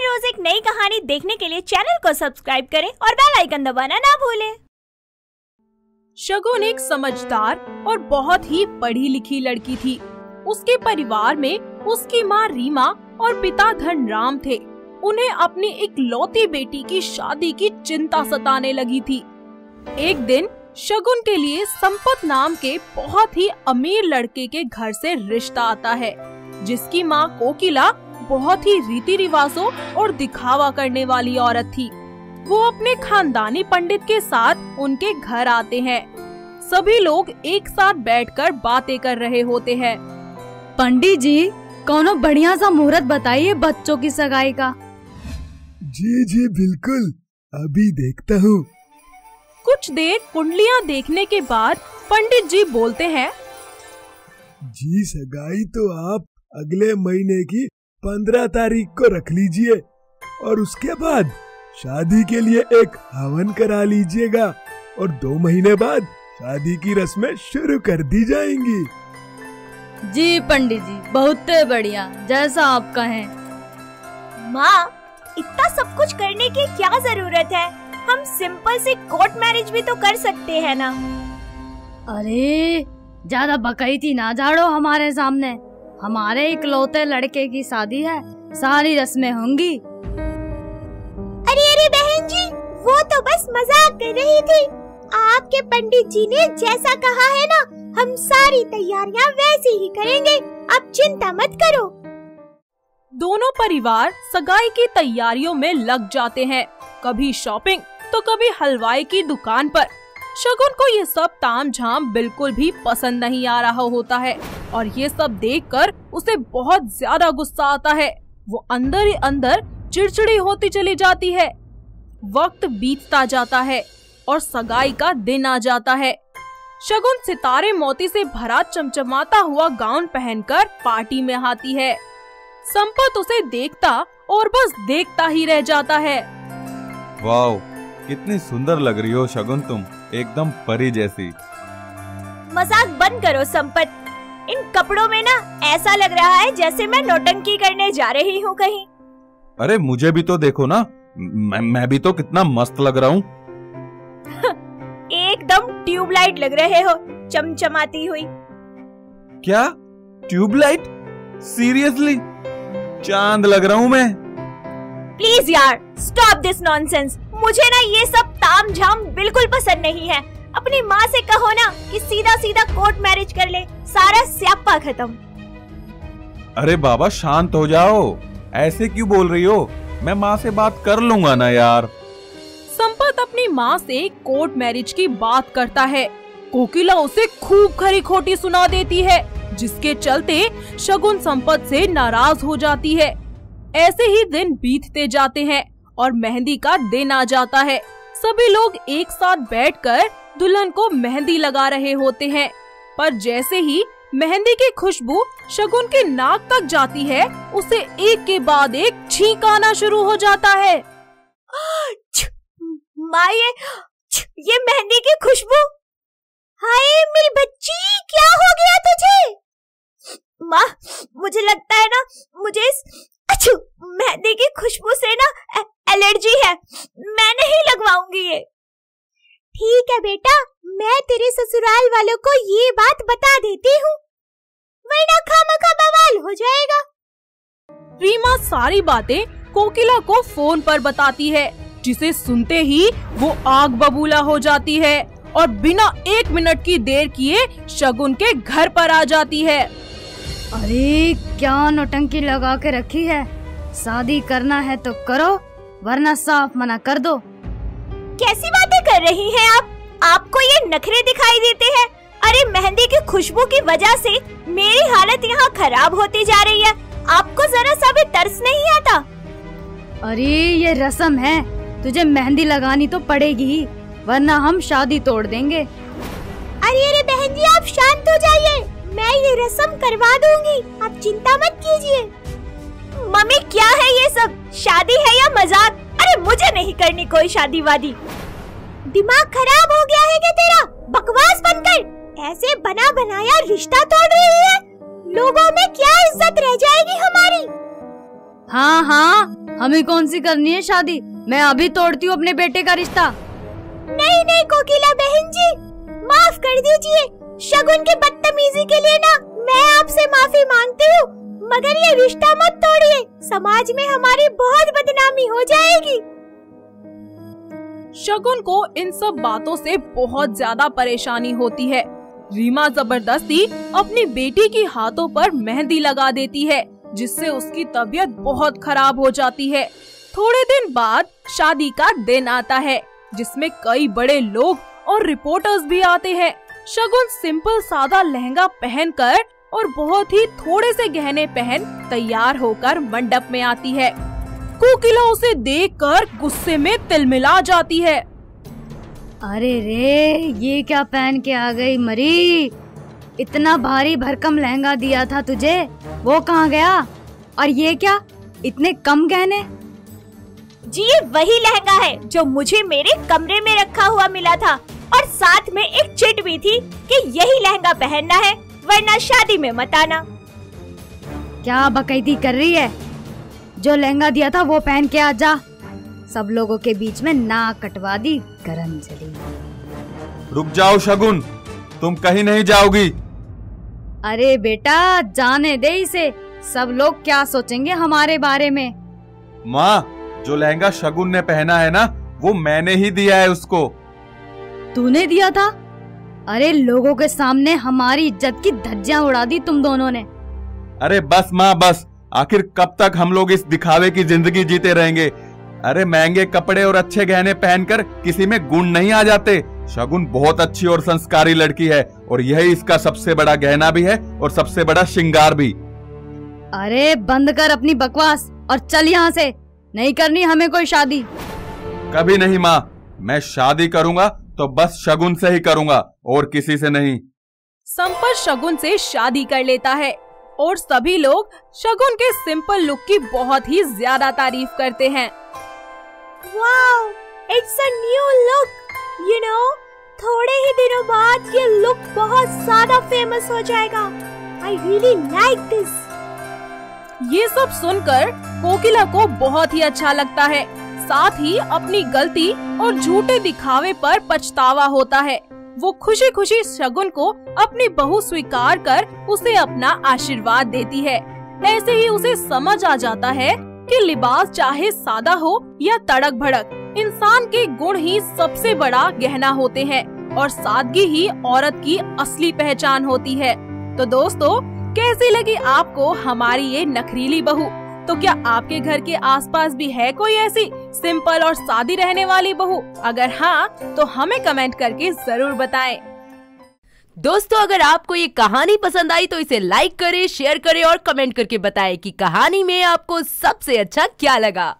हर रोज एक नई कहानी देखने के लिए चैनल को सब्सक्राइब करें और बेल आइकन दबाना ना भूलें। शगुन एक समझदार और बहुत ही पढ़ी लिखी लड़की थी। उसके परिवार में उसकी माँ रीमा और पिता धनराम थे। उन्हें अपनी इकलौती बेटी की शादी की चिंता सताने लगी थी। एक दिन शगुन के लिए संपत नाम के बहुत ही अमीर लड़के के घर से रिश्ता आता है, जिसकी माँ कोकिला बहुत ही रीति रिवाजों और दिखावा करने वाली औरत थी। वो अपने खानदानी पंडित के साथ उनके घर आते हैं। सभी लोग एक साथ बैठकर बातें कर रहे होते हैं। पंडित जी, कौनो बढ़िया सा मुहूर्त बताइए बच्चों की सगाई का। जी जी बिल्कुल, अभी देखता हूँ। कुछ देर कुंडलियाँ देखने के बाद पंडित जी बोलते हैं, जी सगाई तो आप अगले महीने की 15 तारीख को रख लीजिए और उसके बाद शादी के लिए एक हवन करा लीजिएगा और 2 महीने बाद शादी की रस्में शुरू कर दी जाएंगी। जी पंडित जी, बहुत बढ़िया, जैसा आप कहें। माँ, इतना सब कुछ करने की क्या जरूरत है? हम सिंपल से कोर्ट मैरिज भी तो कर सकते हैं ना। अरे ज्यादा बकैती ना झाड़ो हमारे सामने। हमारे इकलौते लड़के की शादी है, सारी रस्में होंगी। अरे अरे बहन जी, वो तो बस मजाक कर रही थी। आपके पंडित जी ने जैसा कहा है ना, हम सारी तैयारियां वैसे ही करेंगे, आप चिंता मत करो। दोनों परिवार सगाई की तैयारियों में लग जाते हैं। कभी शॉपिंग तो कभी हलवाई की दुकान पर। शगुन को ये सब तामझाम बिल्कुल भी पसंद नहीं आ रहा होता है और ये सब देखकर उसे बहुत ज्यादा गुस्सा आता है। वो अंदर ही अंदर चिड़चिड़ी होती चली जाती है। वक्त बीतता जाता है और सगाई का दिन आ जाता है। शगुन सितारे मोती से भरा चमचमाता हुआ गाउन पहनकर पार्टी में आती है। संपत उसे देखता और बस देखता ही रह जाता है। वाओ, कितनी सुंदर लग रही हो शगुन, तुम एकदम परी जैसी। मजाक बंद करो संपत, इन कपड़ों में ना ऐसा लग रहा है जैसे मैं नौटंकी करने जा रही हूँ कहीं। अरे मुझे भी तो देखो ना, मैं भी तो कितना मस्त लग रहा हूँ। एकदम ट्यूबलाइट लग रहे हो, चमचमाती हुई। क्या ट्यूबलाइट? सीरियसली? चांद लग रहा हूँ मैं। प्लीज यार, स्टॉप दिस नॉनसेंस। मुझे ना ये सब तामझाम बिल्कुल पसंद नहीं है। अपनी माँ से कहो ना कि सीधा सीधा कोर्ट मैरिज कर ले, सारा स्यापा खत्म। अरे बाबा शांत हो जाओ, ऐसे क्यों बोल रही हो? मैं माँ से बात कर लूंगा ना यार। संपत अपनी माँ से कोर्ट मैरिज की बात करता है। कोकिला उसे खूब खरी खोटी सुना देती है, जिसके चलते शगुन संपत से नाराज हो जाती है। ऐसे ही दिन बीतते जाते हैं और मेहंदी का दिन आ जाता है। सभी लोग एक साथ बैठकर दुल्हन को मेहंदी लगा रहे होते हैं, पर जैसे ही मेहंदी की खुशबू शगुन के नाक तक जाती है, उसे एक के बाद एक छींक आना शुरू हो जाता है। माँ, ये मेहंदी की खुशबू! हाय मेरी बच्ची, क्या हो गया तुझे? माँ, मुझे लगता है ना मुझे इस मेहंदी की खुशबू से ना एलर्जी है। मैं नहीं लगवाऊंगी ये। ठीक है बेटा, मैं तेरे ससुराल वालों को ये बात बता देती हूँ, वरना खामखा बवाल हो जाएगा। रीमा सारी बातें कोकिला को फोन पर बताती है, जिसे सुनते ही वो आग बबूला हो जाती है और बिना 1 मिनट की देर किए शगुन के घर पर आ जाती है। अरे क्या नौटंकी लगा के रखी है? शादी करना है तो करो, वरना साफ मना कर दो। कैसी बातें कर रही हैं आप? आपको ये नखरे दिखाई देते हैं? अरे मेहंदी की खुशबू की वजह से मेरी हालत यहाँ खराब होती जा रही है। आपको जरा सा भी तरस नहीं आता? अरे ये रस्म है, तुझे मेहंदी लगानी तो पड़ेगी ही, वरना हम शादी तोड़ देंगे। अरे अरे बहन जी, आप शांत हो जाइए, मैं ये रस्म करवा दूंगी, आप चिंता मत कीजिए। मम्मी, क्या है ये सब? शादी है या मजाक? अरे मुझे नहीं करनी कोई शादी वादी। दिमाग खराब हो गया है क्या तेरा? बकवास बंद कर। ऐसे बना बनाया रिश्ता तोड़ रही है, लोगों में क्या इज्जत रह जाएगी हमारी? हाँ हाँ, हमें कौन सी करनी है शादी। मैं अभी तोड़ती हूँ अपने बेटे का रिश्ता। नहीं नहीं कोकिला बहन जी, माफ कर दीजिए। शगुन की बदतमीजी के लिए ना मैं आपसे माफी मांगती हूँ, मगर ये रिश्ता मत तोड़िए, समाज में हमारी बहुत बदनामी हो जाएगी। शगुन को इन सब बातों से बहुत ज्यादा परेशानी होती है। रीमा जबरदस्ती अपनी बेटी की हाथों पर मेहंदी लगा देती है, जिससे उसकी तबीयत बहुत खराब हो जाती है। थोड़े दिन बाद शादी का दिन आता है, जिसमें कई बड़े लोग और रिपोर्टर्स भी आते हैं। शगुन सिंपल सादा लहंगा पहनकर और बहुत ही थोड़े से गहने पहन तैयार होकर मंडप में आती है। कोकिला उसे देखकर गुस्से में तिलमिला जाती है। अरे रे, ये क्या पहन के आ गई मरी। इतना भारी भरकम लहंगा दिया था तुझे, वो कहाँ गया? और ये क्या, इतने कम गहने? जी ये वही लहंगा है जो मुझे मेरे कमरे में रखा हुआ मिला था, और साथ में एक चिट भी थी कि यही लहंगा पहनना है, वरना शादी में मत आना। क्या बकैती कर रही है? जो लहंगा दिया था वो पहन के आ जा। सब लोगों के बीच में नाक कटवा दी गरम चली। रुक जाओ शगुन, तुम कहीं नहीं जाओगी। अरे बेटा जाने दे इसे, सब लोग क्या सोचेंगे हमारे बारे में। माँ, जो लहंगा शगुन ने पहना है ना, वो मैंने ही दिया है उसको। तूने दिया था? अरे लोगों के सामने हमारी इज्जत की धज्जियां उड़ा दी तुम दोनों ने। अरे बस माँ बस, आखिर कब तक हम लोग इस दिखावे की जिंदगी जीते रहेंगे? अरे महंगे कपड़े और अच्छे गहने पहनकर किसी में गुण नहीं आ जाते। शगुन बहुत अच्छी और संस्कारी लड़की है, और यही इसका सबसे बड़ा गहना भी है और सबसे बड़ा श्रृंगार भी। अरे बंद कर अपनी बकवास और चल यहाँ से, नहीं करनी हमें कोई शादी। कभी नहीं माँ, मैं शादी करूंगा तो बस शगुन से ही करूंगा और किसी से नहीं। संपत शगुन से शादी कर लेता है और सभी लोग शगुन के सिंपल लुक की बहुत ही ज्यादा तारीफ करते हैं। Wow, it's a new look. You know, थोड़े ही दिनों बाद ये लुक बहुत ज्यादा फेमस हो जाएगा। I really like this. ये सब सुनकर कोकिला को बहुत ही अच्छा लगता है। साथ ही अपनी गलती और झूठे दिखावे पर पछतावा होता है। वो खुशी खुशी शगुन को अपनी बहू स्वीकार कर उसे अपना आशीर्वाद देती है। ऐसे ही उसे समझ आ जाता है कि लिबास चाहे सादा हो या तड़क भड़क, इंसान के गुण ही सबसे बड़ा गहना होते हैं और सादगी ही औरत की असली पहचान होती है। तो दोस्तों, कैसी लगी आपको हमारी ये नखरीली बहू? तो क्या आपके घर के आसपास भी है कोई ऐसी सिंपल और सादी रहने वाली बहू? अगर हाँ, तो हमें कमेंट करके जरूर बताएं। दोस्तों, अगर आपको ये कहानी पसंद आई तो इसे लाइक करें, शेयर करें और कमेंट करके बताएं कि कहानी में आपको सबसे अच्छा क्या लगा।